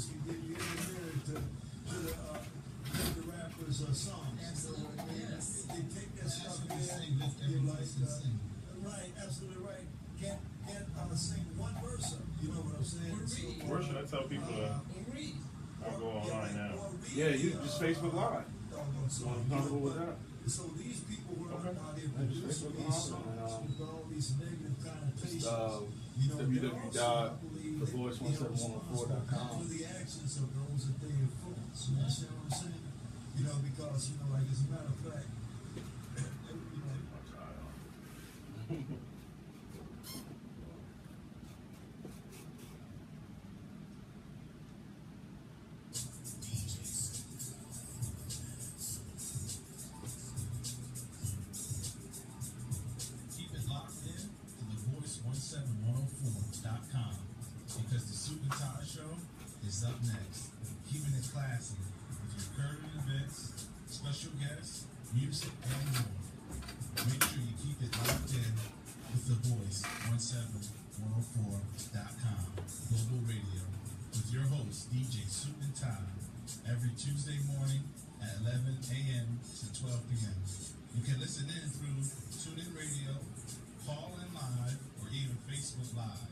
artists, you get married to the rappers' songs. Absolutely, yes. They take that stuff in, you're like, right, absolutely right. Can't sing one verse of it, you know what I'm saying? So, Where should I tell people to I'll go online now? Yeah, you just Facebook Live. Comfortable with that? So these people were Okay. out here producing these songs with all these negative connotations. www.thevoice17104.com. For the actions of those that they influence. You understand what I'm saying? You know, because, you know, like as a matter of fact, Keep it locked in to thevoice17104.com because the Suit and Tie Show is up next. Keeping it classy with your current events, special guests, music, and more. Make sure you keep it locked in with thevoice17104.com global radio with your host DJ Suit and Tie every Tuesday morning at 11 a.m. to 12 p.m. You can listen in through TuneIn Radio, call in live, or even Facebook Live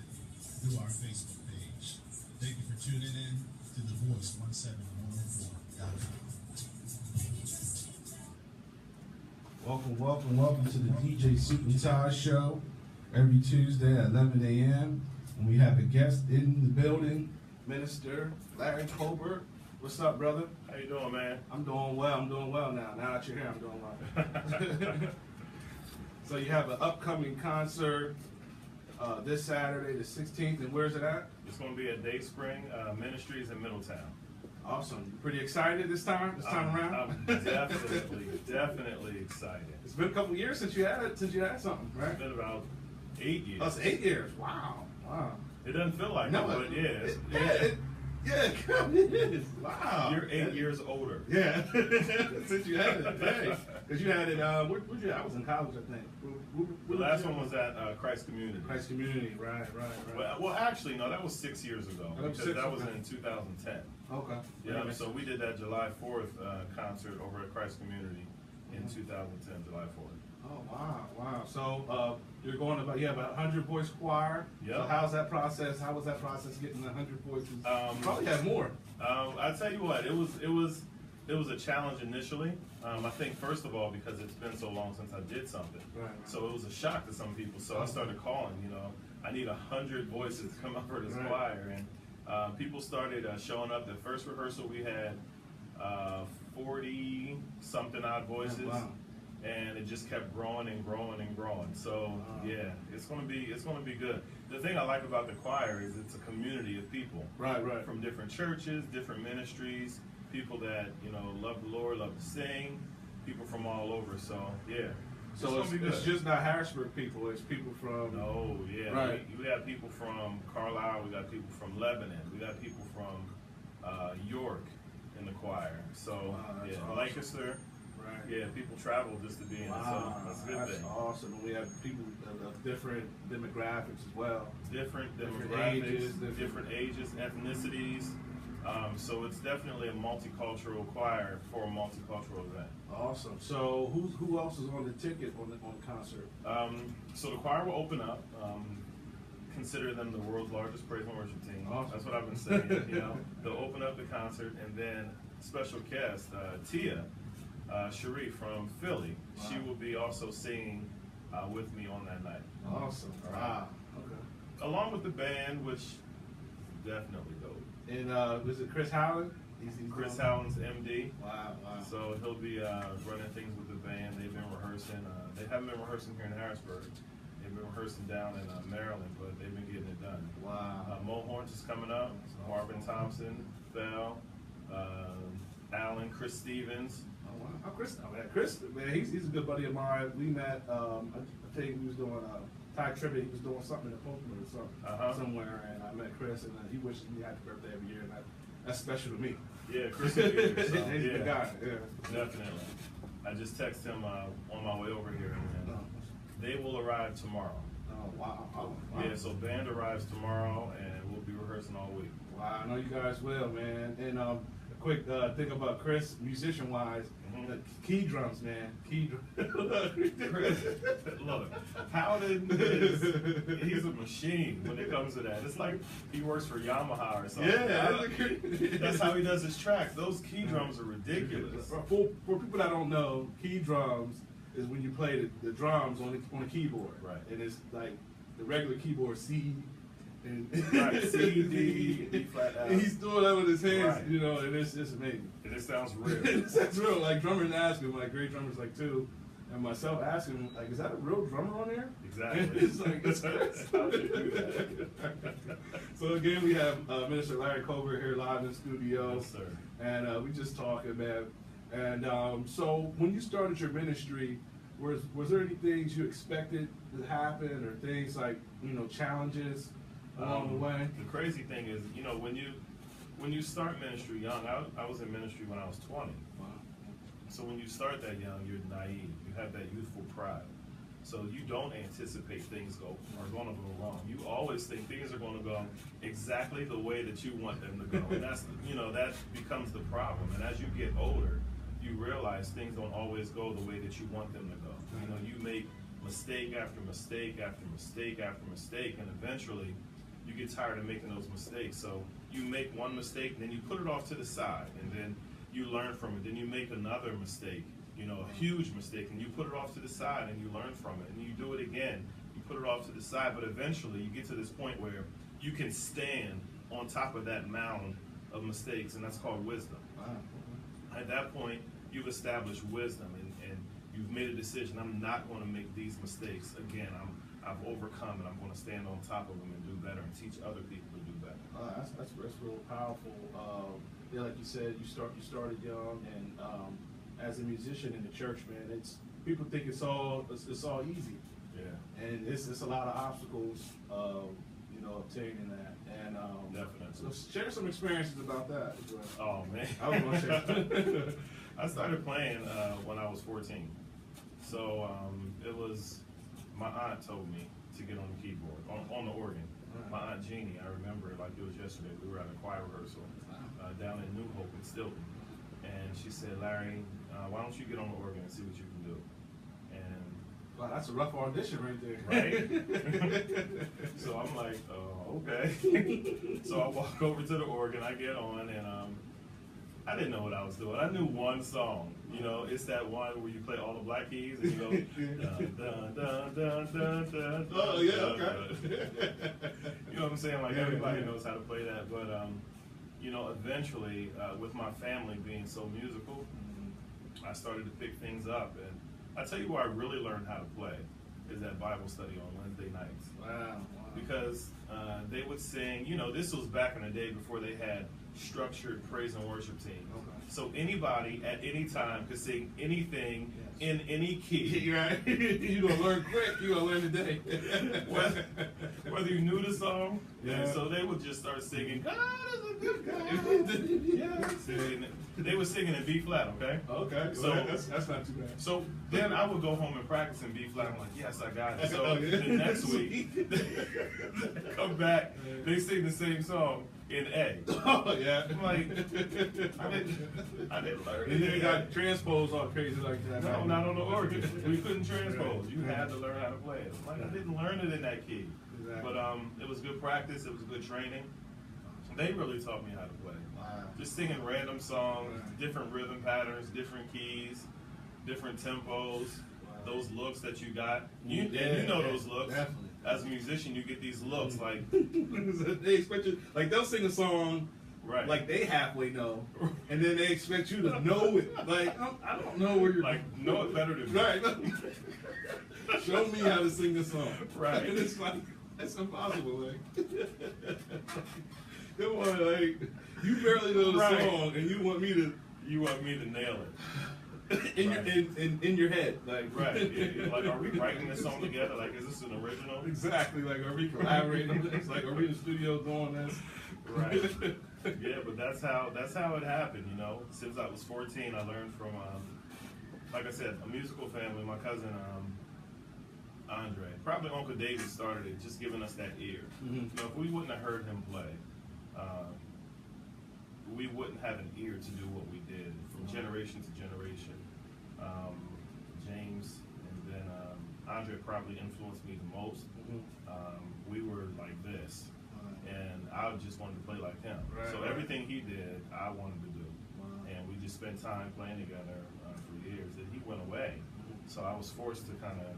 through our Facebook page. Thank you for tuning in to The Voice 17104.com. Welcome to the DJ Suit and Tie Show every Tuesday at 11 a.m. And we have a guest in the building, Minister Larry Colbert. What's up, brother? How you doing, man? I'm doing well now. Now that you're here, I'm doing well. So you have an upcoming concert this Saturday, the 16th, and where's it at? It's going to be at Dayspring Ministries in Middletown. Awesome. You pretty excited this time around? I'm definitely excited. It's been a couple years since you had something, right? It's been about 8 years. Oh, it's 8 years. Wow. It doesn't feel like No, it, but yeah. It is. Wow. You're 8 years older. Yeah. Since you had it, dang. Because you had it, where'd you, I was in college, I think. The last one was at Christ Community. Christ Community, right. Well, actually, no, that was 6 years ago. Because that was in 2010. Okay. Yeah, so we did that July 4th concert over at Christ Community in 2010, July 4th. Oh, wow. So, you're going about, you have a 100-voice choir. Yep. So how was that process getting 100 voices? You probably have more. I tell you what, it was a challenge initially. I think first of all because it's been so long since I did something, Right. so it was a shock to some people. So I started calling. I need 100 voices to come up for this Right. choir, and people started showing up. The first rehearsal we had 40 something odd voices. Wow. And it just kept growing and growing and growing. So yeah, it's gonna be good. The thing I like about the choir is it's a community of people, Right. from different churches, different ministries, people that love the Lord, love to sing, people from all over. So yeah, So it's just not Harrisburg people, it's people from... Oh yeah, Right. we got people from Carlisle, we got people from Lebanon, we got people from York in the choir. So That's yeah, awesome. Lancaster. Right. Yeah, people travel just to be in it, so that's a good thing. Awesome. And we have people of different demographics as well. Different Different demographics, ages, different ages, ethnicities. So it's definitely a multicultural choir for a multicultural event. Awesome. So who else is on the ticket on the concert? So the choir will open up. Consider them the world's largest praise and worship team. Awesome. That's what I've been saying. They'll open up the concert, and then special guest Tia Cherie from Philly. Wow. She will be also singing with me on that night. Awesome. Wow. Okay. Along with the band, which is definitely dope. And was it Chris Howland? He's Chris Howland's MD. Wow. So he'll be running things with the band. They've been rehearsing. They haven't been rehearsing here in Harrisburg. They've been rehearsing down in Maryland, but they've been getting it done. Wow. Mo Horns is coming up. Marvin Thompson, Bell, Allen, Chris Stevens. Oh, wow. Oh, Chris, man, he's a good buddy of mine. We met, I think he was doing Ty Tribbett. He was doing something in the Pokemon or something somewhere, and I met Chris, and he wishes me happy birthday every year, and that's special to me. Yeah, Chris will be here, so, He's a good guy. Yeah. Definitely. I just texted him on my way over here, and they will arrive tomorrow. Oh, wow. Yeah, so band arrives tomorrow, and we'll be rehearsing all week. Wow, I know you guys will, man. And a quick thing about Chris, musician-wise, the key drums, man. Key drums. Look, Howden is, he's a machine when it comes to that. It's like he works for Yamaha or something. Yeah, that's how he does his tracks. Those key drums are ridiculous. For people that don't know, key drums is when you play the drums on a keyboard. Right. And it's like the regular keyboard C and right. C, D flat F. And he's doing that with his hands, right. you know, and it's amazing. And it sounds real. It sounds real. Like drummers ask him, like great drummers like too, and myself asking him, like, is that a real drummer on there? Exactly. It's like, it's how you do that. So again, we have Minister Larry Colbert here live in the studio. Yes, sir. And we just talking, man. And so when you started your ministry, was there any things you expected to happen, or things like, you know, challenges along the way? The crazy thing is, you know, when you start ministry young, I was in ministry when I was 20. Wow. So when you start that young, you're naive. You have that youthful pride. So you don't anticipate things are going to go wrong. You always think things are going to go exactly the way that you want them to go. And that's, you know, that becomes the problem. And as you get older, you realize things don't always go the way that you want them to go. You know, you make mistake after mistake after mistake after mistake, and eventually you get tired of making those mistakes. So you make one mistake, and then you put it off to the side, and then you learn from it. Then you make another mistake, you know, a huge mistake, and you put it off to the side, and you learn from it, and you do it again. You put it off to the side, but eventually you get to this point where you can stand on top of that mound of mistakes, and that's called wisdom. Wow. At that point, you've established wisdom, and you've made a decision. I'm not going to make these mistakes again. I've overcome, and I'm going to stand on top of them and do better, and teach other people to do better. That's real powerful. Yeah, like you said, you started young, and as a musician in the church, man, people think it's all easy. Yeah. And it's a lot of obstacles, you know, obtaining that. And definitely. So share some experiences about that as well. Oh man, I was going to share. I started playing when I was 14. So it was, my aunt told me to get on the keyboard, on the organ. My Aunt Jeannie, I remember it like it was yesterday. We were at a choir rehearsal down in New Hope in Stilton. And she said, Larry, why don't you get on the organ and see what you can do? And wow, that's a rough audition right there. Right? So I'm like, okay. So I walk over to the organ, I get on, and I didn't know what I was doing. I knew one song. You know, it's that one where you play all the black keys and you go, dun, dun, dun, dun, dun, dun, oh, yeah, dun, okay. You know what I'm saying? Like, yeah, everybody yeah. knows how to play that. But, you know, eventually, with my family being so musical, I started to pick things up. And I tell you where I really learned how to play is at Bible study on Wednesday nights. Wow. Because they would sing, you know, this was back in the day before they had structured praise and worship teams. Okay. So anybody at any time could sing anything Yes. in any key. You're right. You're going to learn quick. You're going to learn today. whether you knew the song. Yeah. And so they would just start singing, God is a good God. Yes. And they were singing in B flat, okay? Okay. So Well, that's not too bad. So then I would go home and practice in B flat. I'm like, yes, I got it. So Oh, yeah. the next week, they come back, they sing the same song in A. Oh, yeah. I'm like, I didn't learn And then it. you got transposed all crazy like that. No, not on the organ. We couldn't transpose. You had to learn how to play it. Like, I didn't learn it in that key. Exactly. But it was good practice. It was good training. They really taught me how to play. Wow. Just singing random songs, Right. different rhythm patterns, different keys, different tempos, those looks that you got. You know those looks. Definitely. As a musician, you get these looks like, They expect you, like they'll sing a song, right? like they halfway know, and then they expect you to know it. Like, I don't know where you're. like know it better than me. Right. Show me how to sing this song. Right. And it's like, that's impossible. Like, come on, like, you barely know the Right. song, and you want me to. You want me to nail it. In your head, like, Right. Yeah. Like, are we writing this song together? Like, is this an original? Exactly. Like, are we collaborating? It's like, are we in the studio doing this? Right. Yeah, but that's how it happened. You know, since I was 14, I learned from, like I said, a musical family. My cousin Andre, probably Uncle David started it, just giving us that ear. Mm-hmm. You know, if we wouldn't have heard him play, wouldn't have an ear to do what we did from generation to generation. James and then Andre probably influenced me the most. We were like this, and I just wanted to play like him. So everything he did, I wanted to do. And we just spent time playing together for years. And he went away, so I was forced to kind of,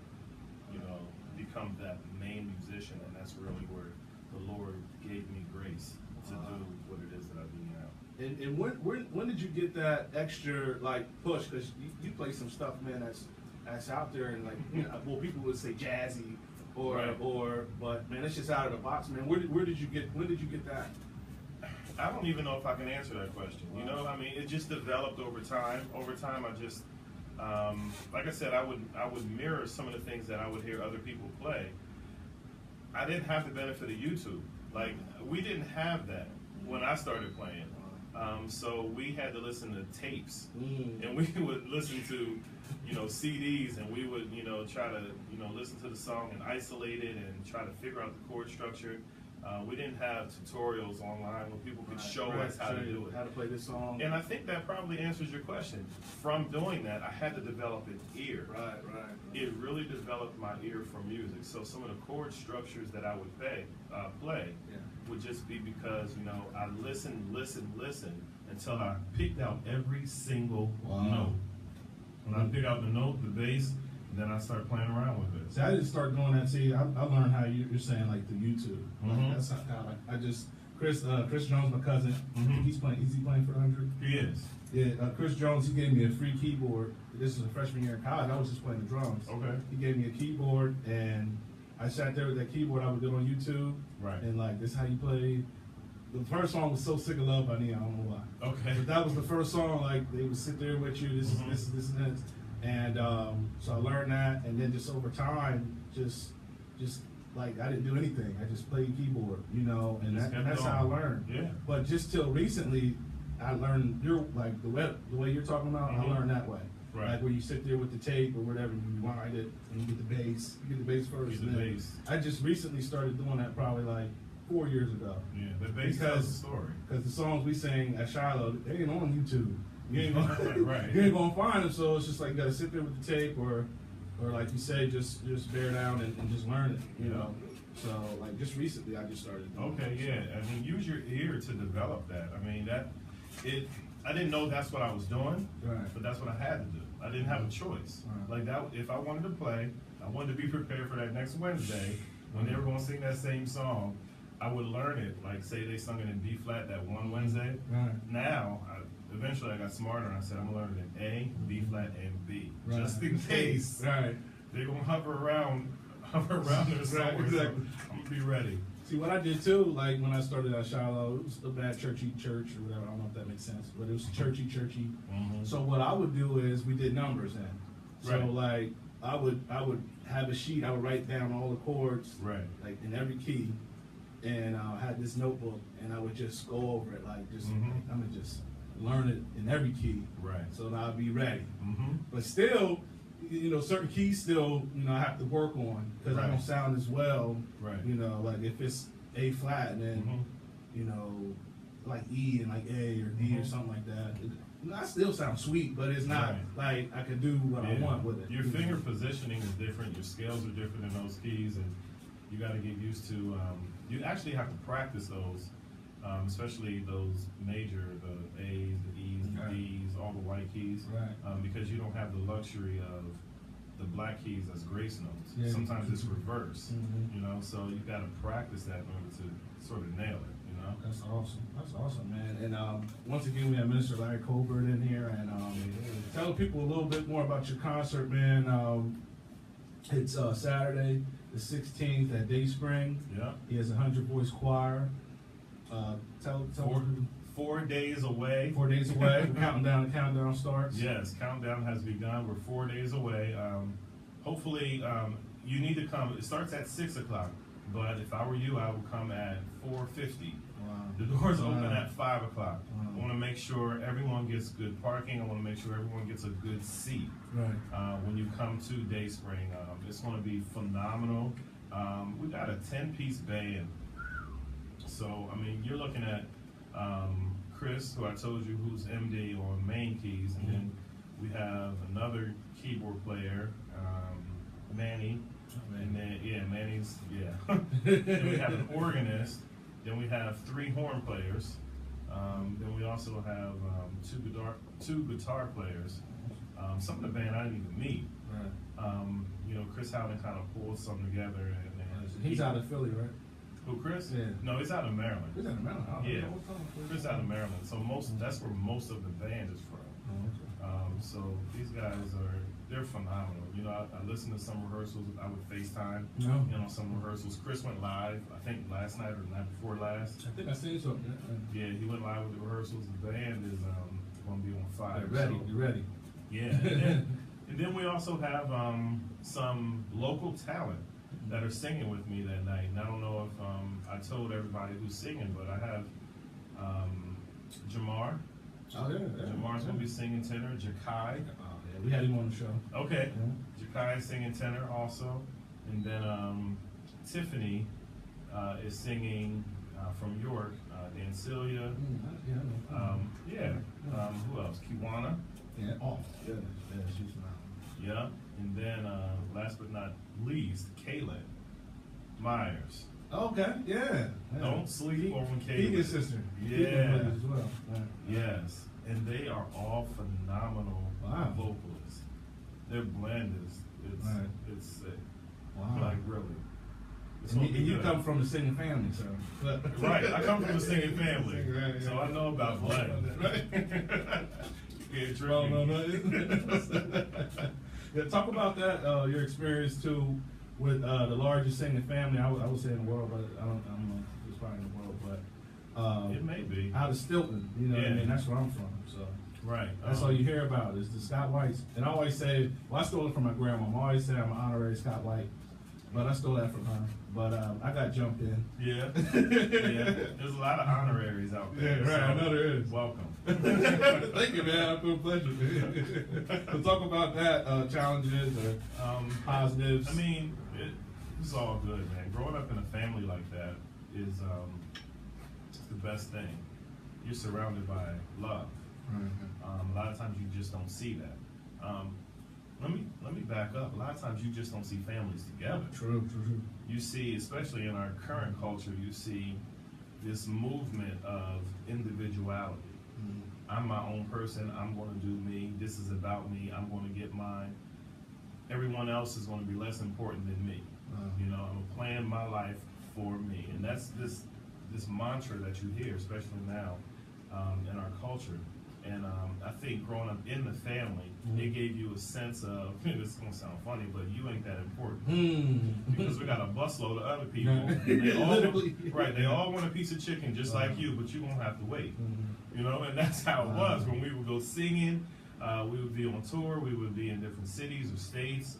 become that main musician, and that's really where the Lord gave me grace to do what it is that I do now. And when did you get that extra push? Because you play some stuff, man, that's out there, and well, people would say jazzy, but man, it's just out of the box, man. When did you get that? I don't even know if I can answer that question. I mean, it just developed over time. Over time, I just, like I said, I would mirror some of the things that I would hear other people play. I didn't have the benefit of YouTube. We didn't have that when I started playing. So we had to listen to tapes, and we would listen to, CDs, and we would, try to, listen to the song and isolate it and try to figure out the chord structure. We didn't have tutorials online where people could show us how to do it. How to play this song. And I think that probably answers your question. From doing that, I had to develop an ear. Right. It really developed my ear for music. So some of the chord structures that I would play would just be because, I listened until I picked out every single note. When I picked out the note, the bass, then I started playing around with it. See, I didn't start doing that. See, I learned how you're saying the YouTube. That's how I just Chris Jones, my cousin. He's playing. Is he playing for 100? He is. Yeah, Chris Jones. He gave me a free keyboard. This is a freshman year in college. I was just playing the drums. Okay. He gave me a keyboard, and I sat there with that keyboard. I would do it on YouTube. Right. And this is how you play. The first song was "So Sick of Love" by Nia. I don't know why. Okay. But that was the first song. They would sit there with you. This is this and this. And so I learned that, and then just over time, just I didn't do anything. I just played keyboard, and that's how I learned. Yeah. But just till recently, I learned the way you're talking about. I learned that way. Right. Where you sit there with the tape or whatever, you rewind it, and you get the bass. You get the bass first. Get the bass. I just recently started doing that probably 4 years ago. Yeah, the bass tells the story. Because the songs we sing at Shiloh, they ain't on YouTube. You ain't right. You ain't gonna find them, so it's just you gotta sit there with the tape, or like you say, just bear down and just learn it, you know. So just recently, I just started. Okay, yeah. I mean, use your ear to develop that. I mean, I didn't know that's what I was doing, but that's what I had to do. I didn't have a choice. Like that, if I wanted to play, I wanted to be prepared for that next Wednesday when they were gonna sing that same song. I would learn it. Say they sung it in B flat that one Wednesday. Now, eventually I got smarter and I said, I'm gonna learn it in A, B flat, and B. Just in case they're gonna hover around there somewhere. Exactly. So I'm gonna be ready. See, what I did too, when I started at Shiloh, it was a bad churchy church or whatever. I don't know if that makes sense, but it was churchy. So what I would do is we did numbers then. So I would have a sheet. I would write down all the chords, in every key, and I had this notebook, and I would just go over it, I'm gonna just learn it in every key, so that I'll be ready. But still, certain keys still, I have to work on because I don't sound as well. If it's A flat and then, E and A or D or something like that. I still sound sweet, but it's not I could do what I want with it. Your finger positioning is different. Your scales are different in those keys, and you got to get used to. You actually have to practice those, especially those major, the A's, the E's, the D's, all the white keys, because you don't have the luxury of the black keys as grace notes. Sometimes it's reverse, so you got to practice that in order to sort of nail it. That's awesome, man. And once again, we have Minister Larry Colbert in here, and tell people a little bit more about your concert, man. It's Saturday the 16th at Dayspring. Yeah. He has a 100-voice choir. Tell 4 days away. 4 days away. The countdown starts. Yes, countdown has begun. We're 4 days away. Hopefully, you need to come. It starts at 6 o'clock. But if I were you, I would come at 4:50. The doors open at 5 o'clock. I want to make sure everyone gets good parking. I want to make sure everyone gets a good seat when you come to Dayspring. It's going to be phenomenal. We got a 10-piece band. So, I mean, you're looking at Chris, who I told you, who's MD on main keys, and then we have another keyboard player, Manny, and then Manny's then we have an organist, then we have 3 horn players, then we also have 2 guitar players. Some of the band I didn't even meet. Right. Chris Howland kind of pulled something together, and he's out of Philly, right? Who, Chris? Yeah. No, he's out of Maryland. He's out of Maryland. Yeah. Chris out of Maryland. So that's where most of the band is from. So these guys they're phenomenal. I listened to some rehearsals. I would FaceTime. Some rehearsals. Chris went live, I think last night or the night before last. I think I seen something. Yeah, he went live with the rehearsals. The band is going to be on fire. They're ready. You're ready. Yeah. And then we also have some local talent that are singing with me that night. And I don't know if I told everybody who's singing, but I have Jamar. Oh, yeah. Jamar's going to be singing tenor. Jakai. Yeah, we had him on the show. Okay. Yeah. Jakai singing tenor also. And then Tiffany is singing from York. Dancilia. Who else? Kiwana. Yeah. Oh, yeah. Yeah, she's phenomenal. Yeah. And then last but not least, Kaylin Myers. Okay, yeah. Don't sleep on Kaylin. Keegan's sister. Yeah. As well. Right. Yes. And they are all phenomenal vocalists. Their blend it's sick. Wow. Like really. And you come from the singing family, so. Right. I come from the singing family. Right, yeah. So I know about blend. Right. Yeah, no. Yeah, talk about that, your experience too with the largest singing family. I would say in the world, but I don't know if it's probably in the world, but it may be out of Stilton. What I mean? That's where I'm from. So right, that's all you hear about is the Scott Whites. And I always say, I stole it from my grandma. I always say I'm an honorary Scott White, but I stole that from her. But I got jumped in. Yeah. There's a lot of honoraries out there. Yeah, right. So I know there is. Welcome. Thank you, man. I feel pleasure. So talk about that challenges or positives. I mean, it's all good, man. Growing up in a family like that is the best thing. You're surrounded by love. A lot of times you just don't see that. Let me back up. A lot of times you just don't see families together. True. You see, especially in our current culture, you see this movement of individuality. I'm my own person. I'm going to do me. This is about me. I'm going to get mine. Everyone else is going to be less important than me. I'm going to plan my life for me. And that's this mantra that you hear, especially now in our culture. And I think growing up in the family, it gave you a sense of, this is going to sound funny, but you ain't that important. Because we got a busload of other people. And they all want a piece of chicken just like you, but you won't have to wait. And that's how it was when we would go singing. We would be on tour. We would be in different cities or states.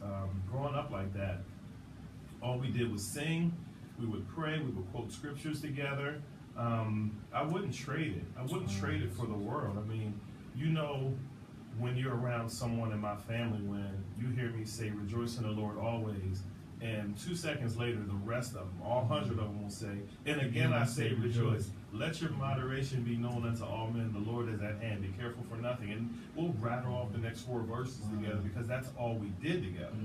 Growing up like that, all we did was sing. We would pray. We would quote scriptures together. I wouldn't trade it. I wouldn't trade it for the world. I mean, when you're around someone in my family, when you hear me say, rejoice in the Lord always, and 2 seconds later, the rest of them, all 100 of them will say, and again I say, rejoice. Let your moderation be known unto all men. The Lord is at hand. Be careful for nothing. And we'll rattle off the next 4 verses together because that's all we did together.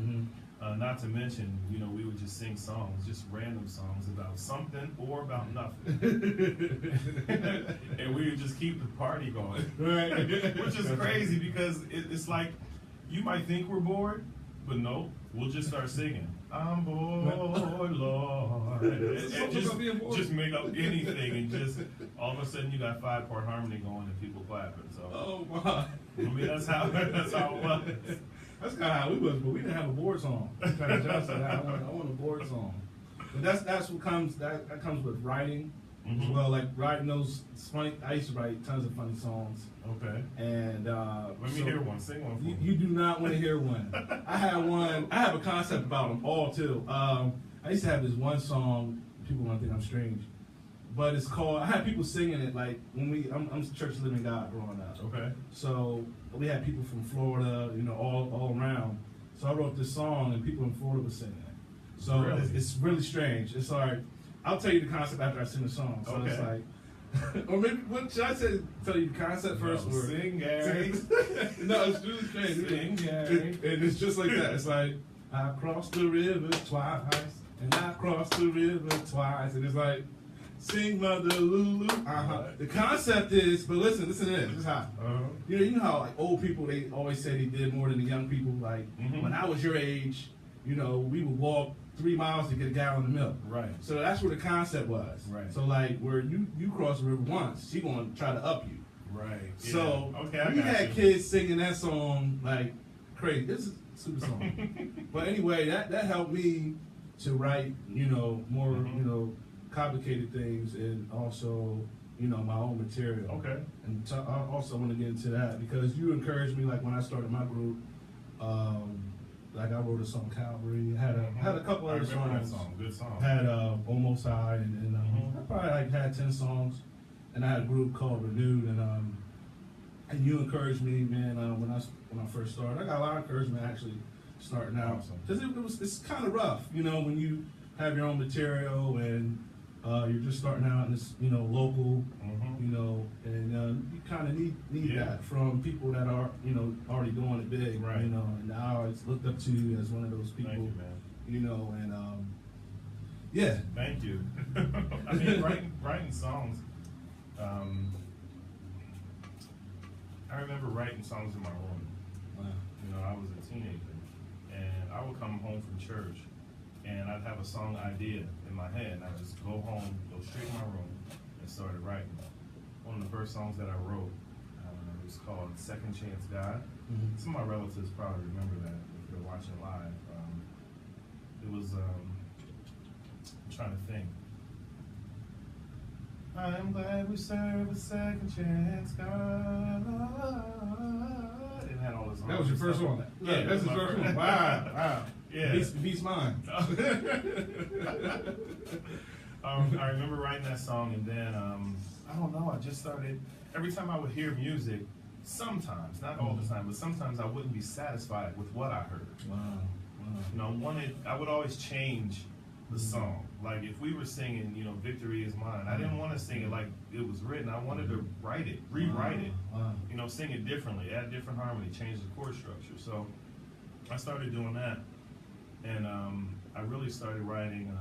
Not to mention, we would just sing songs, just random songs about something or about nothing. And we would just keep the party going. Which is crazy because it's like, you might think we're bored, but no, we'll just start singing. I'm bored, Lord. And just make up anything and just, all of a sudden you got 5-part harmony going and people clapping. So, oh, wow. I mean, that's how it was. That's kind of how we was, but we didn't have a board song. Kind of John said, I want a board song. But that's what comes. That comes with writing as well. Like writing those funny. I used to write tons of funny songs. Okay. And let me hear one. Sing one for me. You do not want to hear one. I have a concept about them all too. I used to have this one song. People want to think I'm strange, but it's called. I had people singing it like when I'm Church of the Living God growing up. Okay. So we had people from Florida, all around. So I wrote this song, and people in Florida were singing it. So it's really strange. It's like, I'll tell you the concept after I sing the song. So it's like, Or maybe, what should I say? Tell you the concept first? No, or sing, Gary. No, it's really crazy. Sing, Gary. And it's just like that. It's like, I crossed the river twice, and I crossed the river twice. And it's like, sing Mother Lulu. The concept is, but listen to this. This is how. You know how like old people, they always say they did more than the young people. Like, when I was your age, you know, we would walk 3 miles to get a gallon of milk. Right. So that's what the concept was. Right. So like, where you cross the river once, she gonna try to up you. Right. Yeah. So okay, we had kids singing that song like crazy. This is a super song. But anyway, that helped me to write, you know, more, you know, complicated things, and also, you know, my own material. Okay. And I also want to get into that because you encouraged me, like when I started my group, like I wrote a song Calvary, had a couple other songs. That song, good song. Had Almost High, and I probably like had 10 songs, and I had a group called Renewed, and you encouraged me, man, when I first started. I got a lot of encouragement actually starting out, because it's kind of rough, you know, when you have your own material and you're just starting out in this, you know, local, you know, and you kind of need that from people that are, you know, already doing it big, right. You know, and I always looked up to you as one of those people. Thank you, man. You know, and yeah. Thank you. I mean, writing songs. I remember writing songs in my room. Wow. You know, I was a teenager, and I would come home from church, and I'd have a song idea in my head, and I'd just go home, go straight to my room, and started writing. One of the first songs that I wrote was called Second Chance God. Some of my relatives probably remember that if they're watching live. It was, I'm trying to think. I'm glad we serve a second chance God. It had all this. That was your first one. Yeah, that's the first one. Wow. Yeah. Beats mine. I remember writing that song, and then I don't know. I just started. Every time I would hear music, sometimes, not all the time, but sometimes I wouldn't be satisfied with what I heard. Wow. You know, I would always change the song. Like if we were singing, you know, "Victory Is Mine," I didn't want to sing it like it was written. I wanted to write it, rewrite it. You know, sing it differently, add different harmony, change the chord structure. So I started doing that, and I really started writing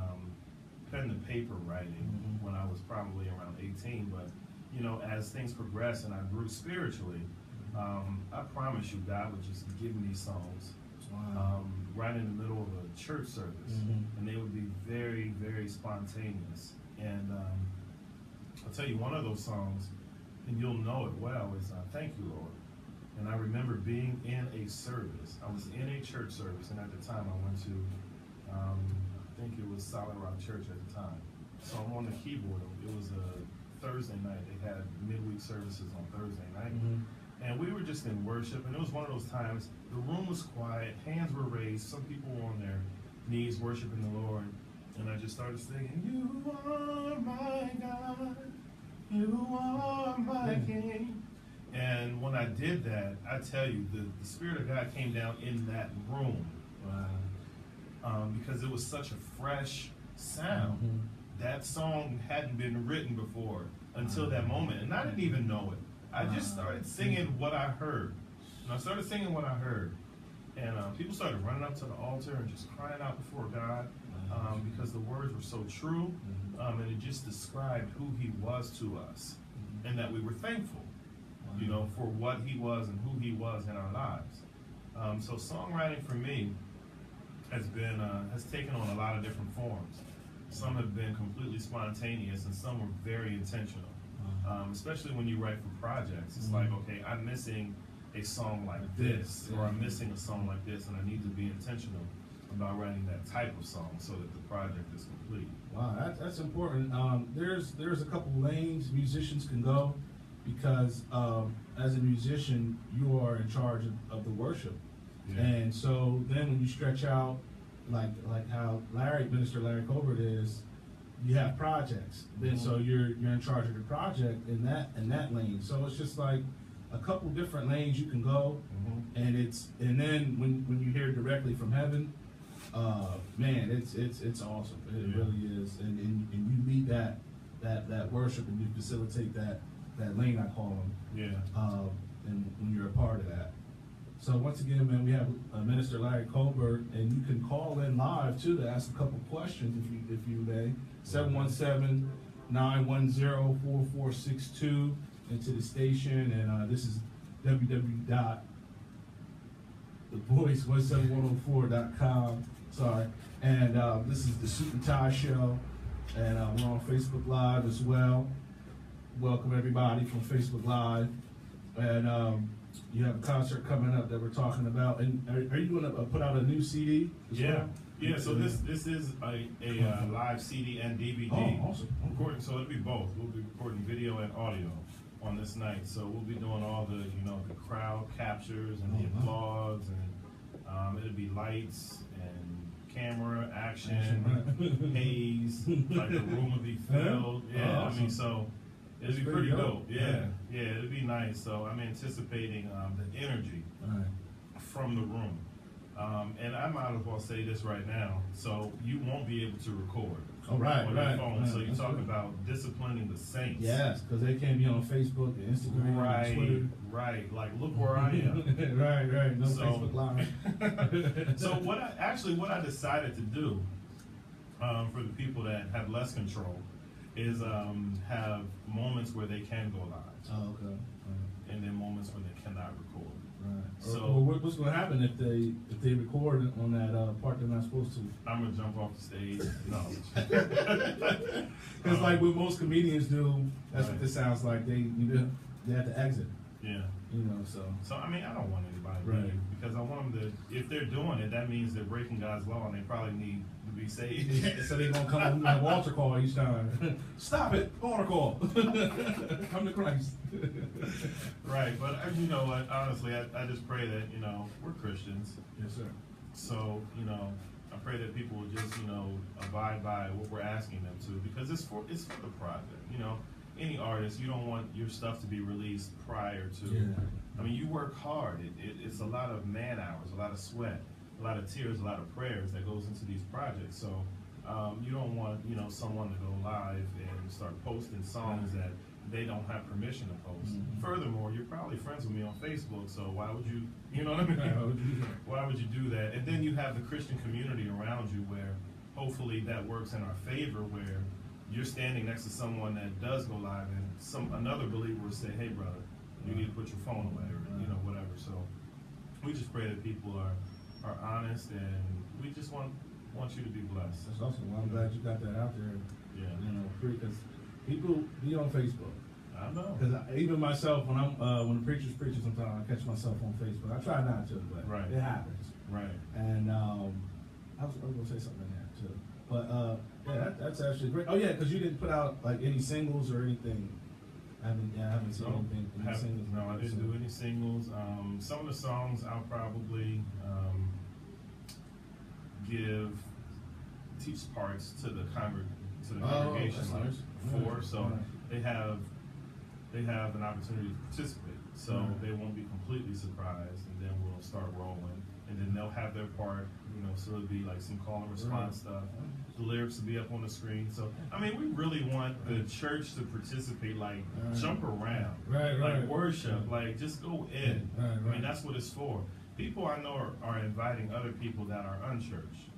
pen to paper writing when I was probably around 18. But you know, as things progressed and I grew spiritually, I promise you, God would just give me songs. Right in the middle of a church service, and they would be very, very spontaneous. And I'll tell you, one of those songs, and you'll know it well, is "Thank You, Lord." And I remember being in a service. I was in a church service, and at the time I went to, I think it was Solid Rock Church at the time. So I'm on the keyboard. It was a Thursday night. They had midweek services on Thursday night. And we were just in worship, and it was one of those times, the room was quiet, hands were raised, some people were on their knees worshiping the Lord, and I just started singing, "You are my God, you are my King." And when I did that, I tell you, the Spirit of God came down in that room, because it was such a fresh sound. That song hadn't been written before until that moment, and I didn't even know it. I just started singing what I heard. And I started singing what I heard. And people started running up to the altar and just crying out before God because the words were so true. And it just described who He was to us. And that we were thankful, you know, for what He was and who He was in our lives. So songwriting for me has taken on a lot of different forms. Some have been completely spontaneous and some were very intentional. Especially when you write for projects, it's like, okay, I'm missing a song like this, or I'm missing a song like this, and I need to be intentional about writing that type of song so that the project is complete. Wow, that's important. There's a couple lanes musicians can go, because as a musician, you are in charge of the worship, and so then when you stretch out, like how Minister Larry Colbert is. You have projects, then so you're in charge of the project in that lane. So it's just like a couple different lanes you can go, and then when you hear directly from heaven, man, it's awesome. It really is, and you meet that that worship, and you facilitate that lane, I call them. Yeah. And when you're a part of that. So once again, man, we have Minister Larry Colbert, and you can call in live too to ask a couple questions if you may. 717-910-4462 into the station, and this is www.thevoice17104.com. Sorry, and this is the Suit and Tie Show, and we're on Facebook Live as well. Welcome everybody from Facebook Live, and you have a concert coming up that we're talking about. And are you going to put out a new CD as well? Yeah. So this is a live CD and DVD. Oh, awesome. Recording, so it'll be both. We'll be recording video and audio on this night. So we'll be doing all the the crowd captures and the applause, and it'll be lights and camera action, haze. Like the room will be filled. Yeah, awesome. I mean, so it'll be pretty dope. Yeah, it'll be nice. So I'm anticipating the energy from the room. And I might as well say this right now. So you won't be able to record on your phone. So you talk about disciplining the saints. Yes, because they can't be on Facebook and Instagram and Twitter. Right. Like, look where I am. right. No Facebook Live. So what I decided to do for the people that have less control is have moments where they can go live. Oh, okay. And then moments when they cannot record. Right. So what's going to happen if they record on that part they're not supposed to? I'm gonna jump off the stage. No. Because like what most comedians do, that's what this sounds like. They have to exit. Yeah. So I mean, I don't want anybody to leave, because I want them to. If they're doing it, that means they're breaking God's law, and they probably need to be saved. So they're gonna come and have altar call each time. Stop it, altar call. Come to Christ. Right, but you know what? Honestly, I just pray that we're Christians. Yes, sir. So I pray that people will just abide by what we're asking them to, because it's for the project. Any artist, you don't want your stuff to be released prior to. Yeah. I mean, you work hard. It's a lot of man hours, a lot of sweat, a lot of tears, a lot of prayers that goes into these projects. So you don't want someone to go live and start posting songs that they don't have permission to post. Mm-hmm. Furthermore, you're probably friends with me on Facebook, so why would you? You know what I mean? Why would you do that? And then you have the Christian community around you, where hopefully that works in our favor, where you're standing next to someone that does go live, and another believer will say, "Hey, brother, you need to put your phone away," or whatever. So we just pray that people are honest, and we just want you to be blessed. That's awesome. Well, I'm glad you got that out there. Yeah. Because people be on Facebook. I know. Because even myself, when the preachers preaching, sometimes I catch myself on Facebook. I try not to, but it happens. Right. And I was going to say something in there too. But that's actually great. Oh yeah, because you didn't put out like any singles or anything. I haven't seen anything. Singles. No, I didn't do any singles. Some of the songs I'll probably teach parts to the congregation, so they have an opportunity to participate. So they won't be completely surprised, and then we'll start rolling, and then they'll have their part. So it'll be like some call and response stuff. The lyrics will be up on the screen. So I mean, we really want the church to participate, like jump around, like worship, like just go in. I mean, that's what it's for. People I know are inviting other people that are unchurched.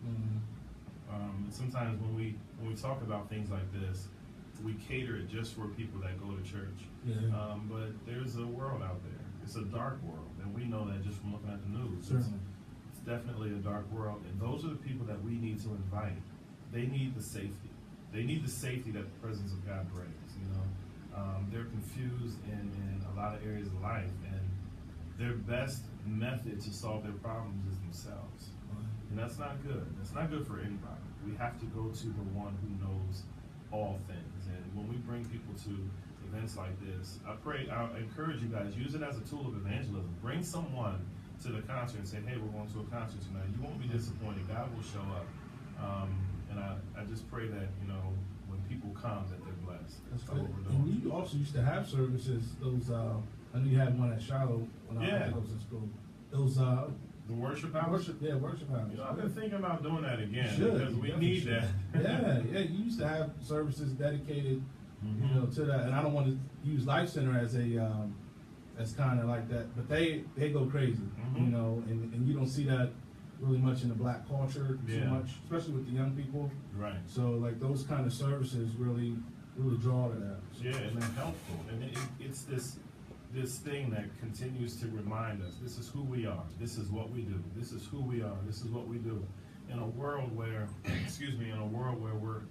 Sometimes when we talk about things like this, we cater it just for people that go to church. But there's a world out there. It's a dark world, and we know that just from looking at the news. It's definitely a dark world, and those are the people that we need to invite. They need the safety. They need the safety that the presence of God brings. They're confused in a lot of areas of life, and their best method to solve their problems is themselves. And that's not good. That's not good for anybody. We have to go to the one who knows all things. And when we bring people to events like this, I encourage you guys, use it as a tool of evangelism. Bring someone to the concert and say, "Hey, we're going to a concert tonight." You won't be disappointed. God will show up. And I just pray that, when people come, that they're blessed. That's what we're doing. And you also used to have services, those, I know you had one at Shiloh when I was in school. Those, the worship house? Worship house. I've been thinking about doing that again, because we need that. Yeah, you used to have services dedicated you know, to that. And I don't want to use Life Center as a as kind of like that, but they go crazy, you know, and you don't see that really much in the black culture too much, especially with the young people. Right. So like those kind of services really draw to that. So, yeah, and they're helpful, and it's this thing that continues to remind us, this is who we are, this is what we do, this is who we are, this is what we do. In a world where, in a world where we're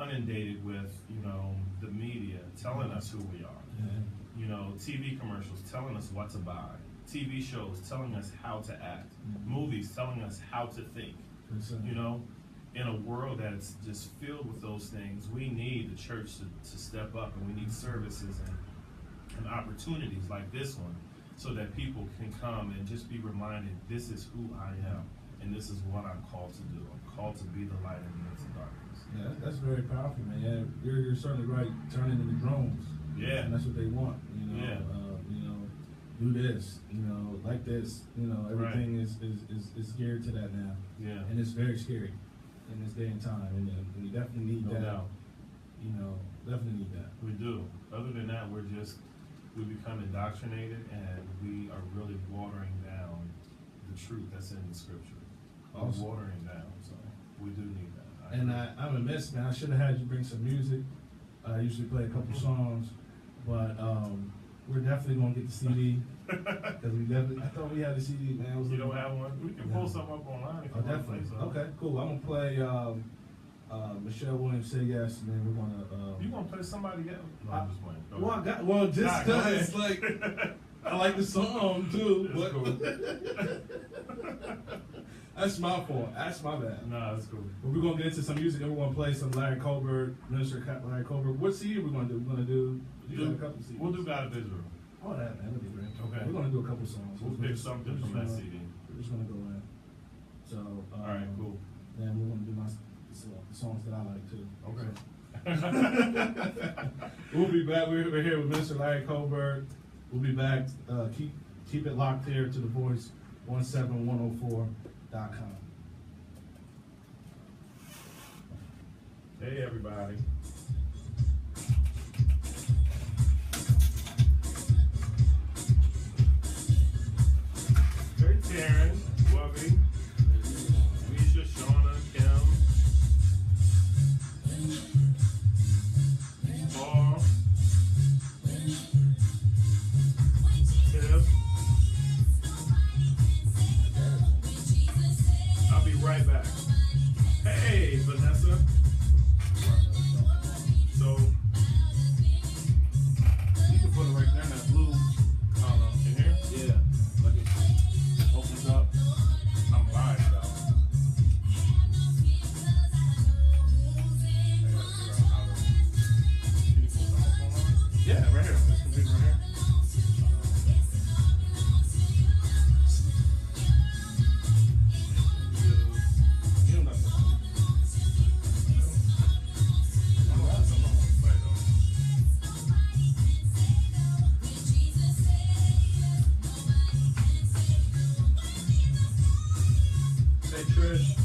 inundated with, you know, the media telling us who we are, you know, TV commercials telling us what to buy, TV shows telling us how to act, movies telling us how to think, you know. In a world that's just filled with those things, we need the church to step up, and we need services and opportunities like this one, so that people can come and just be reminded, this is who I am, and this is what I'm called to do. I'm called to be the light in the midst of darkness. Yeah, that's very powerful, man. Yeah, you're certainly right. Turning into drones. Yeah, and that's what they want. You know, you know, do this. You know, like this. You know, everything is geared to that now. Yeah, and it's very scary in this day and time, and we definitely need no that. doubt. You know, definitely need that. We do. Other than that, we become indoctrinated, and we are really watering down the truth that's in the scripture. Awesome. Watering down, so we do need that. And I'm amiss, man. I should have had you bring some music. I usually play a couple songs, but we're definitely gonna get the CD because I thought we had the CD, man. You don't have one? We can pull something up online if you want to play something. Okay, cool. I'm gonna play Michelle Williams, Say Yes, and then we're gonna. You gonna play somebody else? No, I'm just playing. Just because like I like the song too. That's cool. That's my fault. That's my bad. Nah, that's cool. But we're gonna get into some music, and we're gonna play some Larry Colbert, Minister Larry Colbert. What CD are we gonna do? We're gonna do. A couple CDs. We'll do God of Israel. Oh, that man, that'd be great. Okay. We're gonna do a couple songs. We'll pick something from that CD. We're just gonna go in. So. All right, cool. Then we're gonna do the songs that I like too. Okay. We'll be back. We're here with Mr. Larry Colbert. We'll be back. Keep it locked here to the Voice 17104.com. Hey, everybody. Hey, Taryn, Wubby, Misha, Shauna, Kim, Paul, Tiff. I'll be right back. Hey, Vanessa. So, you can put it right there in that blue, in here? Yeah. Like it opens up. I'm live, though. Yeah, right here. This computer right here. You don't have to. Hey, Trish.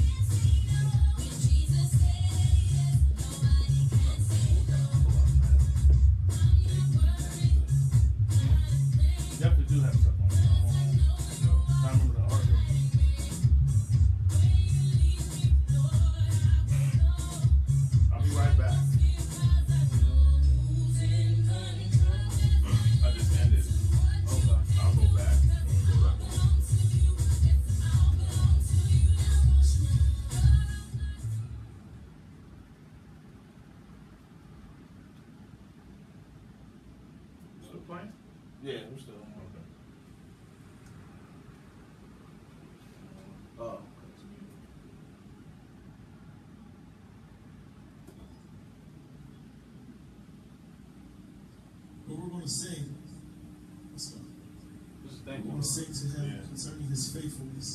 You definitely do have stuff on it. I remember the article. I'll be right back. I just ended. Okay. I'll go back. Still playing? Yeah, we're still on. Okay. Oh. But we're going to sing. Let's go. Just We're thank going you. to sing to him Yeah. concerning his faithfulness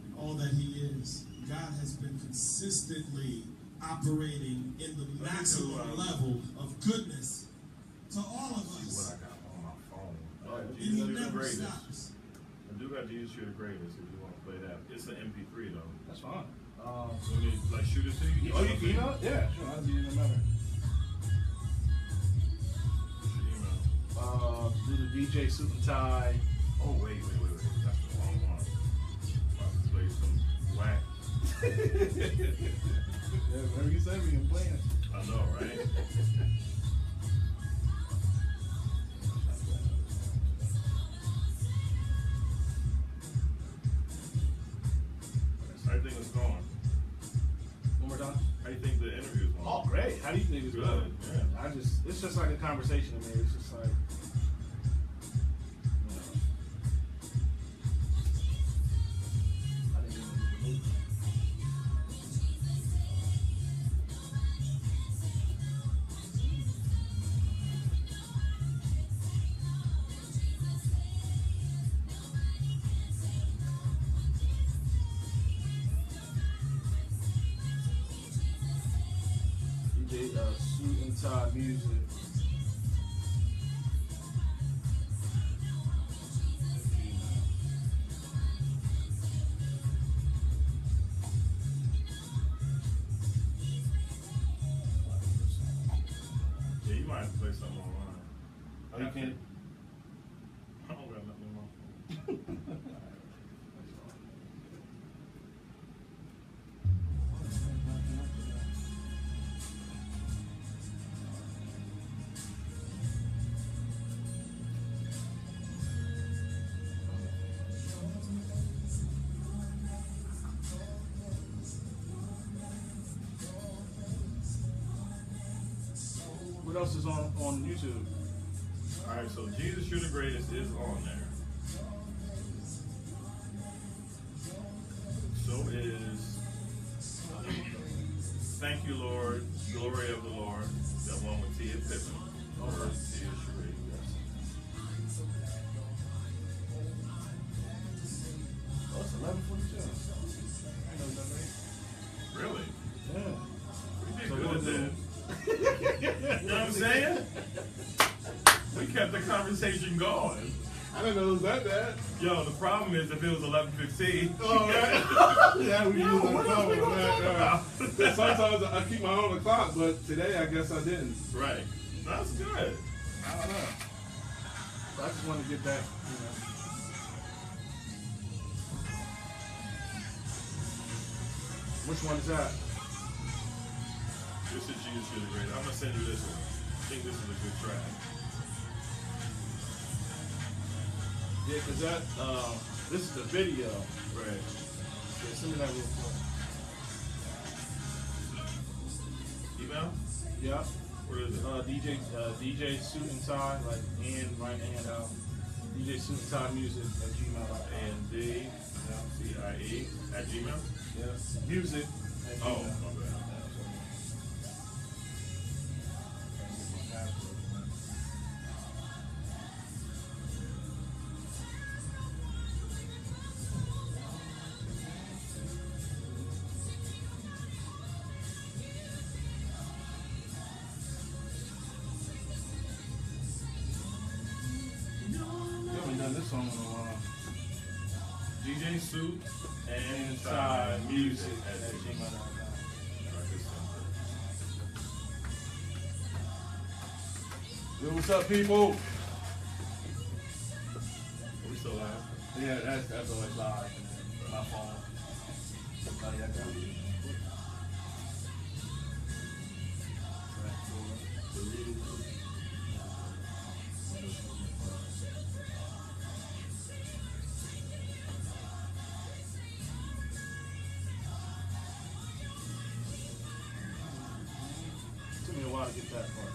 and all that he is. God has been consistently operating in the maximum level of goodness to all of See us. what I got on my phone. And Jesus, he you're the never greatest. stops. I do got Jesus, you're the greatest if you want to play that. It's an MP3 though. That's fine. So we need like shoot it to you. Oh, you can email it? Yeah, sure. I'll do you in a minute. do the DJ Suit and Tie. Oh, wait. That's the wrong one. About to play some whack. Yeah, whatever you say, we can play it. I know, right? How do you think it's going? One more time. How do you think the interview is going? Oh, great. How do you think it's Good, going? yeah. It's just like a conversation to me. It's just like, I didn't even move. DJ Suit and Tie Music. Yeah, you might have to play something online. Oh, you can't? I don't got nothing wrong. What else is on YouTube? All right, so Jesus You're the Greatest is on there. So is Thank You Lord, Glory of the Lord, that one with Tia Pittman. Or Tia Sheree. Oh, it's 11:42. I know that, right? Really? Yeah. We did So good we'll at do- that. You know what I'm saying? We kept the conversation going. I didn't know it was that bad. Yo, the problem is if it was 11:15. Oh, right. Yeah, we Yo, use what else we gonna talk about? Sometimes I keep my own clock, but today I guess I didn't. Right. That's good. I don't know. I just want to get that, you know. Which one is that? This is Jesus You're the Greatest. I'm gonna send you this one. I think this is a good track. Yeah, cause that this is the video. Right. Yeah, send me that real quick. Email? Yeah. What is it? DJ Suit and Tie, like and right hand out. DJ Suit and Tie Music at gmail.com. ANDCIE at Gmail? Yes. Music at Oh, gmail. my bad. We haven't done this song in a while. DJ Suit and Inside Tie Music Music at at Gmail. gmail.com. Yo, what's up, people? Are we still live? Yeah, that's always live. My phone. Oh, yeah, I got it. Took me a while to get that part.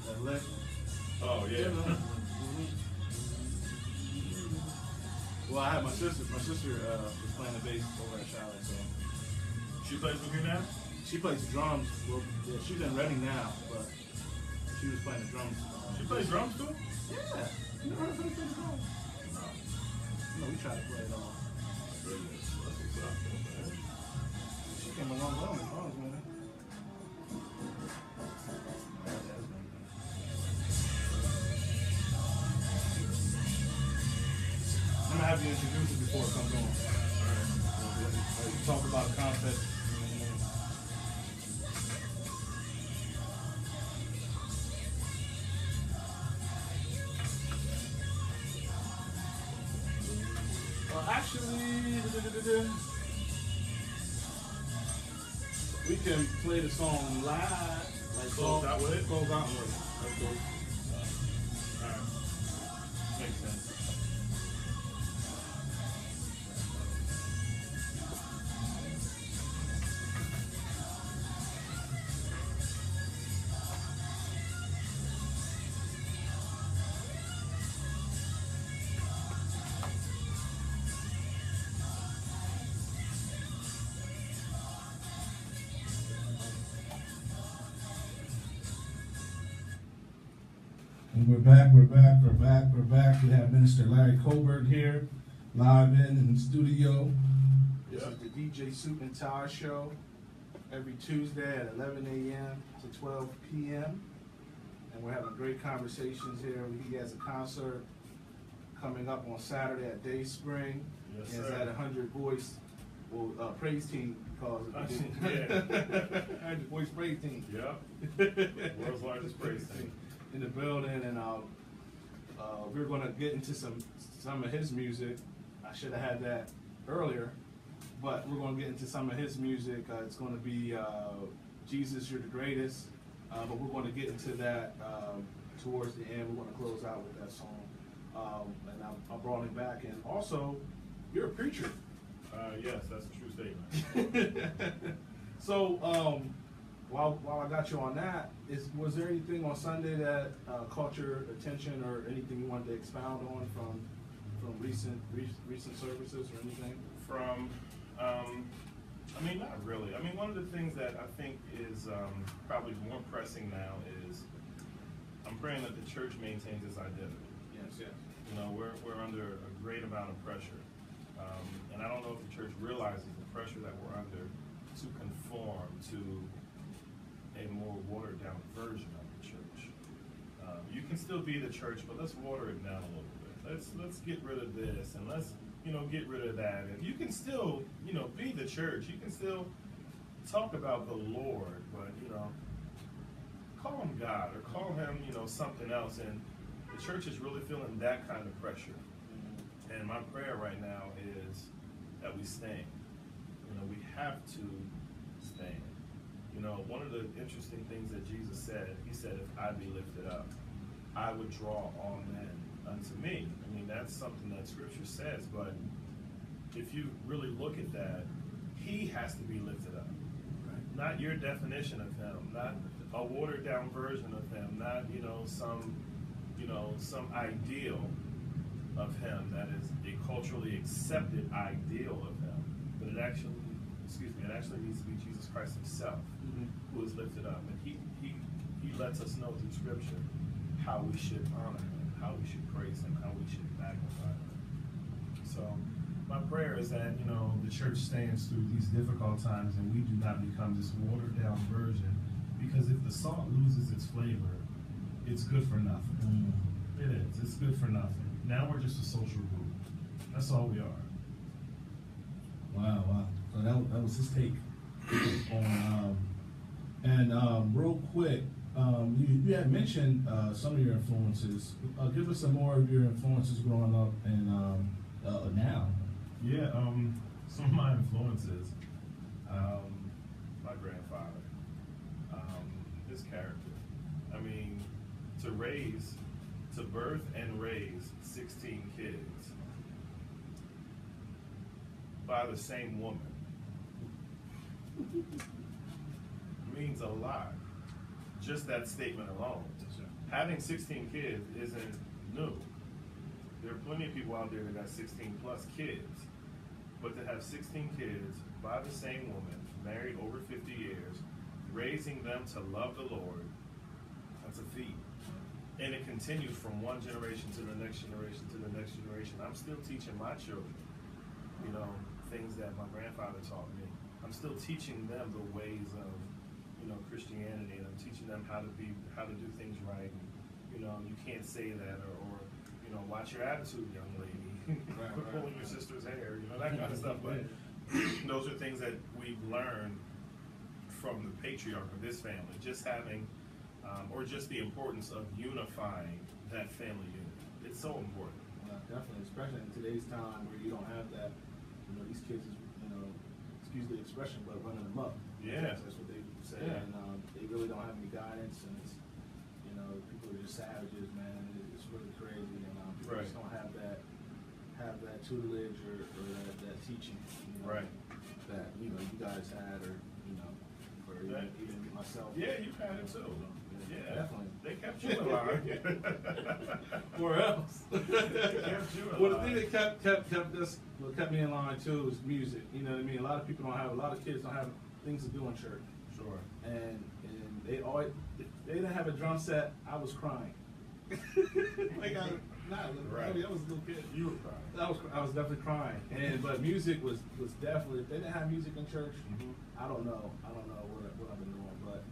That lick. Oh, yeah. Well, I had my sister. My sister was playing the bass over at Charlotte, so She plays with you now? she plays drums. Well, yeah, she's in Reading now, but she was playing the drums. She plays drums too? Yeah. You never heard her play drums? No. No, we tried to play it all. Goodness. That's what's up, man. She came a long way on the drums, man. I'm gonna have you introduce it before it comes on. Alright. Talk about the concept. actually, we can play the song live. Like Close out with it? Close out with it. That's cool. Alright. Makes sense. And we're back. We have Minister Larry Colbert here, live in the studio. This is the DJ Suit and Tie Show, every Tuesday at 11 a.m. to 12 p.m. And we're having great conversations here. He has a concert coming up on Saturday at Dayspring. Yes, It's sir. at 100 Voice Praise Team, calls it. Yeah. 100 Voice Praise Team. Yeah. World's largest praise team. In the building, and we're going to get into some of his music. I should have had that earlier, but we're going to get into some of his music. It's going to be Jesus, You're the Greatest, but we're going to get into that towards the end. We're going to close out with that song, and I brought him back. And also, you're a preacher. Yes, that's a true statement. So, while I got you on that, was there anything on Sunday that caught your attention, or anything you wanted to expound on from recent services or anything? I mean, not really. I mean, one of the things that I think is probably more pressing now is I'm praying that the church maintains its identity. Yes. You know, we're under a great amount of pressure, and I don't know if the church realizes the pressure that we're under to conform to a more watered down version of the church. You can still be the church, but let's water it down a little bit. Let's get rid of this, and let's get rid of that. And you can still be the church. You can still talk about the Lord, but call him God or call him something else. And the church is really feeling that kind of pressure. And my prayer right now is that we stand. We have to stand. One of the interesting things that Jesus said, he said, if I be lifted up, I would draw all men unto me. I mean, that's something that Scripture says, but if you really look at that, he has to be lifted up. Right? Not your definition of him, not a watered down version of him, not, some ideal of him that is a culturally accepted ideal of him, but it actually needs to be Jesus Christ himself, who is lifted up. And he lets us know through Scripture how we should honor him, how we should praise him, how we should magnify him. So my prayer is that, the church stands through these difficult times and we do not become this watered down version, because if the salt loses its flavor, it's good for nothing. It is. It's good for nothing. Now we're just a social group. That's all we are. Wow. So that was his take on, real quick, you had mentioned some of your influences. Give us some more of your influences growing up and now. Yeah, some of my influences, my grandfather, his character. I mean, to birth and raise 16 kids by the same woman means a lot. Just that statement alone. Having 16 kids isn't new. There are plenty of people out there that got 16 plus kids, but to have 16 kids by the same woman, married over 50 years, raising them to love the Lord, that's a feat. And it continues from one generation to the next generation to the next generation. I'm still teaching my children, things that my grandfather taught me. I'm still teaching them the ways of, Christianity, and I'm teaching them how to do things right. And, you can't say that, or watch your attitude, young lady. Quit pulling your sister's hair, that kind of stuff. But those are things that we've learned from the patriarch of this family, just having, or just the importance of unifying that family unit. It's so important. Definitely, especially in today's time where you don't have that. You know, these kids is, excuse the expression, but running them up. Yeah. That's what they say, Yeah. and they really don't have any guidance, and it's, people are just savages, man. It's really crazy, and people Right. just don't have that tutelage or that teaching, Right. that you guys had, or even myself. Yeah, you've had it too. Yeah, definitely. They kept you in line. Where else? They kept you in Well, the line. thing that kept me in line too is music. You know what I mean? A lot of kids don't have things to do in church. Sure. And they always, if they didn't have a drum set, I was crying. Like I was a little kid. You were crying. I was definitely crying. But music was definitely, if they didn't have music in church, I don't know what I've been doing. But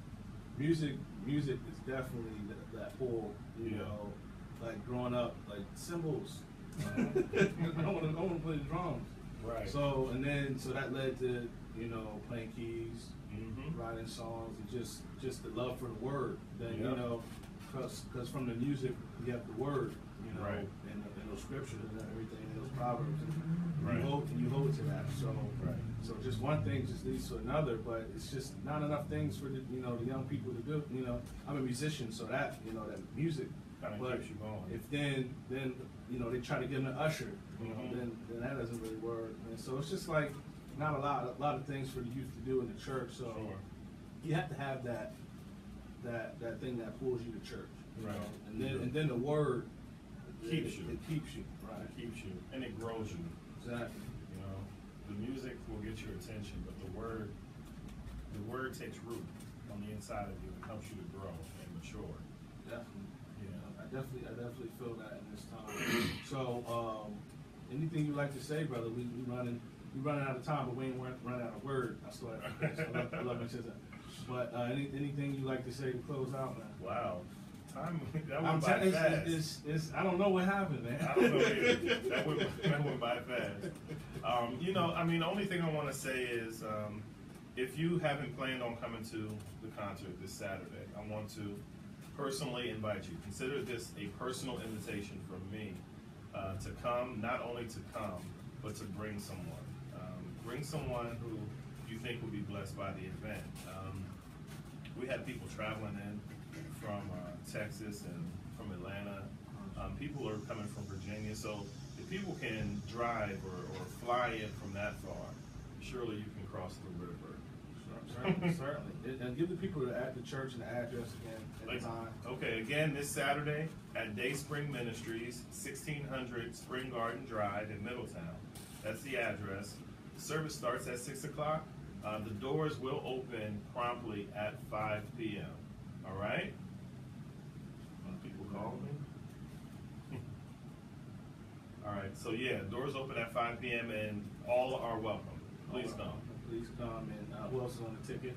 music is definitely that pull, like growing up, like cymbals. I want to play the drums. Right. So that led to playing keys, writing songs, and just the love for the word. Then because from the music you have the word, Right. and those scriptures and everything, and those proverbs, Right. and you hold to that. So Right. so just one thing just leads to another, but it's just not enough things for the young people to do. I'm a musician, so that that music Kind of but keeps you going. if then they try to give them an usher, then that doesn't really work. And so it's just like not a lot of things for the youth to do in the church. So Sure. you have to have that thing that pulls you to church. Right. And then the word Keeps you. It keeps you. Right. It keeps you, and it grows you. Exactly. The music will get your attention, but the word takes root on the inside of you and helps you to grow and mature. Definitely. Yeah. I definitely feel that in this time. So, anything you like to say, brother? We running out of time, but we ain't running out of word. I still have I love my sister. But anything you like to say to close out, man? Wow. Time that went by fast. I don't know what happened, man. I don't know either. That went by fast. The only thing I want to say is, if you haven't planned on coming to the concert this Saturday, I want to personally invite you. Consider this a personal invitation from me to come, not only to come, but to bring someone. Bring someone who you think will be blessed by the event. We had people traveling in from Texas and from Atlanta. People are coming from Virginia, so if people can drive or fly in from that far, surely you can cross the river. Certainly. And give the people at the church and the address again at the time. Okay, again, this Saturday at Day Spring Ministries, 1600 Spring Garden Drive in Middletown. That's the address. The service starts at 6 o'clock. The doors will open promptly at 5 p.m. All right? People call me. All right, so yeah, doors open at 5 p.m. and all are welcome. Please come. Please come. And who else is on the ticket?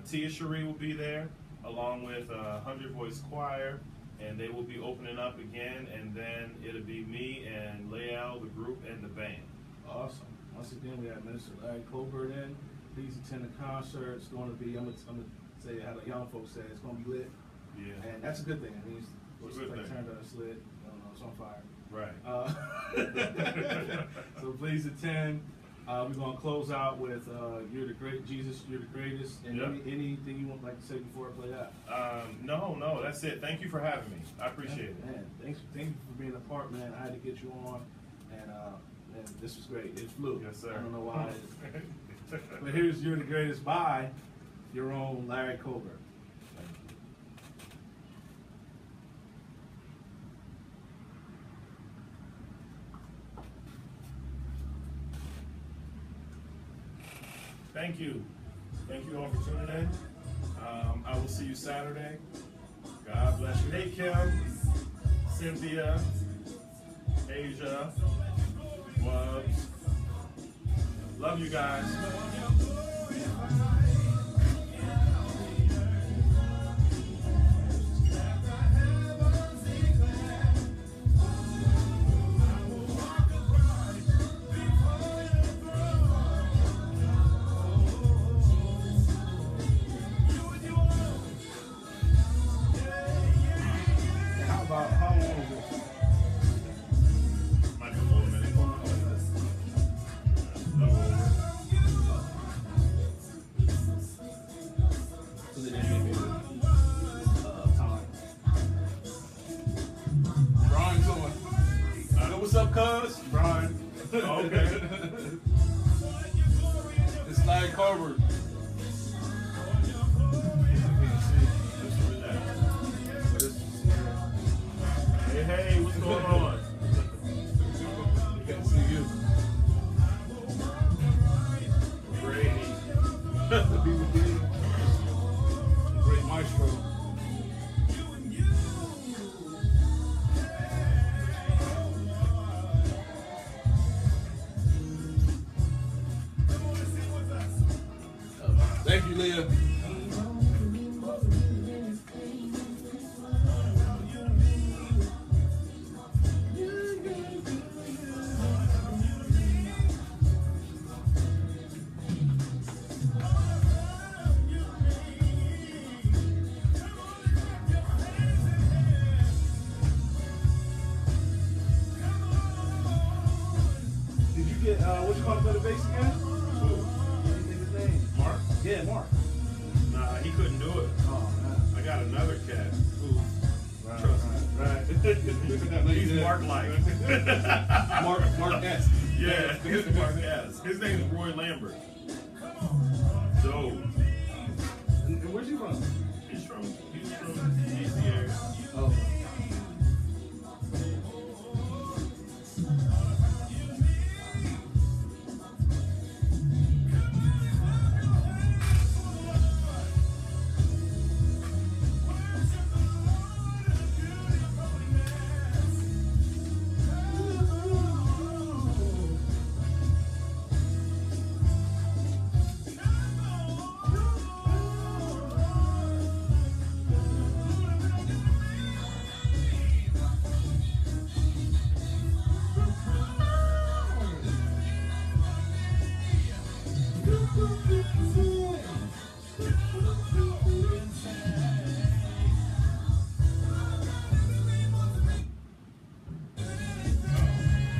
Tia Cherie will be there, along with 100 Voice Choir, and they will be opening up again, and then it'll be me and Lael, the group, and the band. Awesome. Once again, we have Minister Larry Colbert in. Please attend the concert. It's going to be, I'm gonna say how the young folks say, it's going to be lit. Yeah. And that's a good thing. I mean, it's good like thing. turned on, it's lit. I don't know, it's on fire. Right. So please attend. We're going to close out with You're the Great, Jesus, You're the Greatest. And Yep. anything you want like to say before I play that? No, that's it. Thank you for having me. I appreciate it. Man, thank you for being a part, man. I had to get you on, and man, this was great. It flew. Yes, sir. I don't know why. But here's You're the Greatest by your own Larry Colbert. Thank you. Thank you all for tuning in. I will see you Saturday. God bless you. Hey, Kim, Cynthia, Asia, Wubs. Love you guys. How long is this? what's up, cuz? Brian. Okay. It's like Colbert. Hey, what's going on? Good to see you. Brady. Great maestro. Thank you, Leah. Did you get what you call it for the base again? Who? What do you think his name? Mark? Yeah, Mark. Nah, he couldn't do it. Oh man. I got another cat who trust me. Right. He's Mark-like. Mark S. Yeah, he's Mark S. His name is Roy Lambert. Dope. And where's he from? He's from DC area. Oh.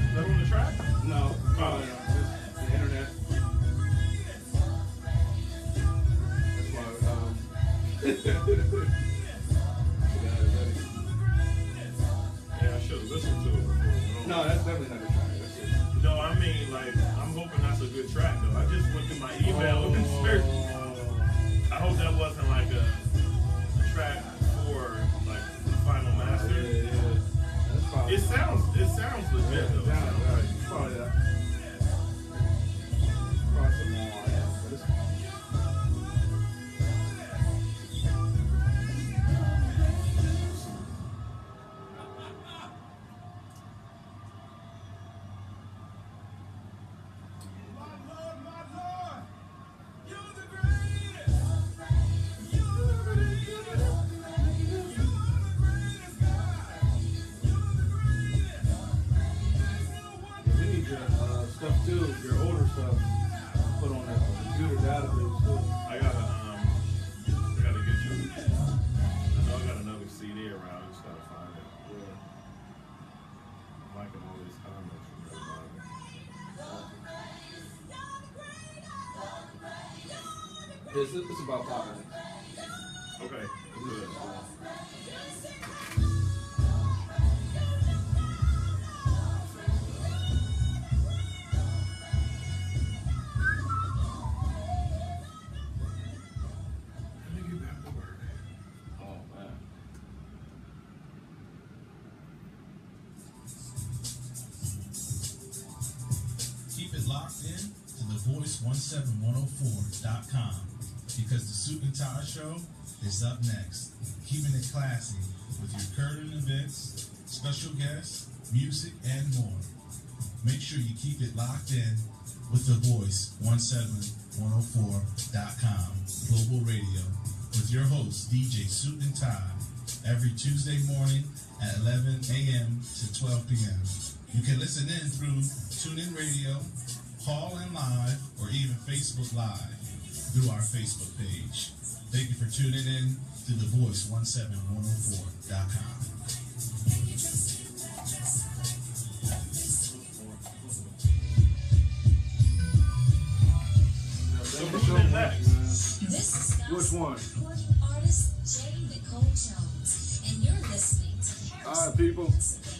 Is that on the track? No. Oh. It's the internet. That's why. Yeah, I should have listened to it before. No, that's definitely not the track. That's it. No, I mean, like, I'm hoping that's a good track, though. I just went to my email and searched. I hope that wasn't like a track for, like, the final master. Yeah. That's probably. It sounds legit, though. Probably that. Probably some more, but it's we need your stuff too, your older stuff, put on that computer database too. I gotta get you. I know I got another CD around. I just gotta find it. Yeah. I'm liking all these comments from everybody. It's about 5 minutes. Okay, good. Let me get back to work. Oh man. Keep it locked in to thevoice17104.com because the Suit and Tie Show is up next. Keeping it classy with your current events, special guests, music, and more. Make sure you keep it locked in with thevoice17104.com Global Radio with your host, DJ Suit and Tie, every Tuesday morning at 11 a.m. to 12 p.m. You can listen in through TuneIn Radio, call in live, or even Facebook Live through our Facebook page. Thank you for tuning in to thevoice17104.com. So who's in next? This is Which one? recording artist J. Nicole Jones, and you're listening to All right, people. Harrison.